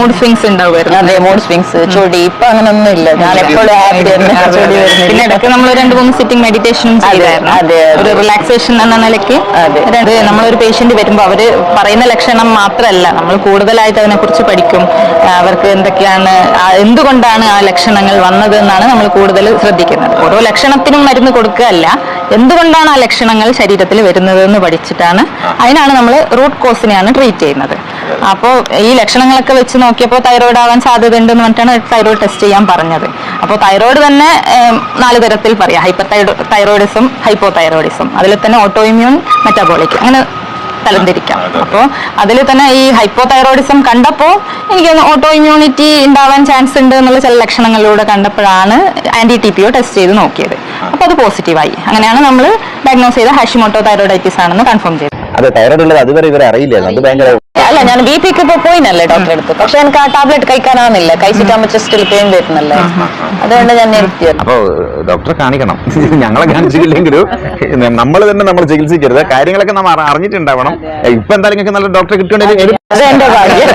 Mood swings ഉണ്ടാവുമായിരുന്നു. അതെ, mood swings, ചൊടി. ഇപ്പൊ അങ്ങനൊന്നും ഇല്ല. ഞാൻ എപ്പോഴും ഹാപ്പി തന്നെ. ചൊടി വരുന്നില്ല. പിന്നെ ഇടയ്ക്ക് നമ്മൾ 2-3 സിറ്റിംഗ് മെഡിറ്റേഷൻ ചെയ്തായിരുന്നു. ഒരു റിലാക്സേഷൻ എന്ന നിലയ്ക്ക്. നമ്മളൊരു പേഷ്യന്റ് വരുമ്പോൾ അവര് പറയുന്ന ലക്ഷണം മാത്രമല്ല, നമ്മൾ കൂടുതലായിട്ട് അതിനെ കുറിച്ച് പഠിക്കും. അവർക്ക് എന്തൊക്കെയാണ്, എന്തുകൊണ്ടാണ് ആ ലക്ഷണങ്ങൾ വന്നത് എന്നാണ് നമ്മൾ കൂടുതൽ ശ്രദ്ധിക്കുന്നത്. ഓരോ ലക്ഷണത്തിനും മരുന്ന് കൊടുക്കുകയല്ല, എന്തുകൊണ്ടാണ് ആ ലക്ഷണങ്ങൾ ശരീരത്തിൽ വരുന്നത് എന്ന് പഠിച്ചിട്ടാണ്, അതിനാണ് നമ്മൾ റൂട്ട് കോസിനെയാണ് ട്രീറ്റ് ചെയ്യുന്നത്. അപ്പോൾ ഈ ലക്ഷണങ്ങളൊക്കെ വെച്ച് നോക്കിയപ്പോൾ തൈറോയിഡ് ആവാൻ സാധ്യത ഉണ്ടെന്ന് പറഞ്ഞിട്ടാണ് തൈറോയിഡ് ടെസ്റ്റ് ചെയ്യാൻ പറഞ്ഞത്. അപ്പോൾ തൈറോയിഡ് തന്നെ 4 തരത്തിൽ പറയാം: ഹൈപ്പർ തൈറോയിഡിസം, ഹൈപ്പോ തൈറോയിഡിസം, അതിൽ തന്നെ ഓട്ടോ ഇമ്മ്യൂൺ, മെറ്റബോളിക്, അങ്ങനെ തരംതിരിക്കാം. അപ്പോൾ അതിൽ തന്നെ ഈ ഹൈപ്പോ തൈറോയിഡിസം കണ്ടപ്പോൾ എനിക്ക് ഓട്ടോ ഇമ്മ്യൂണിറ്റി ഉണ്ടാവാൻ ചാൻസ് ഉണ്ട് എന്നുള്ള ചില ലക്ഷണങ്ങളിലൂടെ കണ്ടപ്പോഴാണ് ആന്റി-TPO ടെസ്റ്റ് ചെയ്ത് നോക്കിയത്. അപ്പോൾ അത് പോസിറ്റീവായി. അങ്ങനെയാണ് നമ്മൾ ഡയഗ്നോസ് ചെയ്ത ഹാഷിമോട്ടോ തൈറോയിഡൈറ്റിസ് ആണെന്ന് കൺഫേം ചെയ്തത്. അതെ, തൈറോയിഡ് ഉള്ളത് അതുവരെ ഇവരെ അറിയില്ലായിരുന്നു. അത് ഭയങ്കര അല്ല, ഞാൻ BP-ക്ക് ഇപ്പൊ പോയിനല്ലേ ഡോക്ടറെ അടുത്ത്. പക്ഷെ എനിക്ക് ആ ടാബ്ലറ്റ് കഴിക്കാനാവുന്നില്ല. കഴിച്ചിട്ടാകുമ്പോൾ ചെസ്റ്റിൽ പെയിൻ വരുന്നല്ലേ, അതുകൊണ്ട് ഞാൻ നിർത്തിയത്. അപ്പൊ ഡോക്ടറെ കാണിക്കണം. ഞങ്ങളെ കാണിച്ചില്ലെങ്കിലും നമ്മൾ തന്നെ നമ്മൾ ചികിത്സിക്കരുത്. കാര്യങ്ങളൊക്കെ നമ്മൾ അറിഞ്ഞിട്ടുണ്ടാവണം. ഇപ്പൊ എന്തായാലും നിങ്ങൾക്ക് നല്ല ഡോക്ടറെ കിട്ടുകയാണെങ്കിൽ അത് എന്റെ ഭാഗ്യം.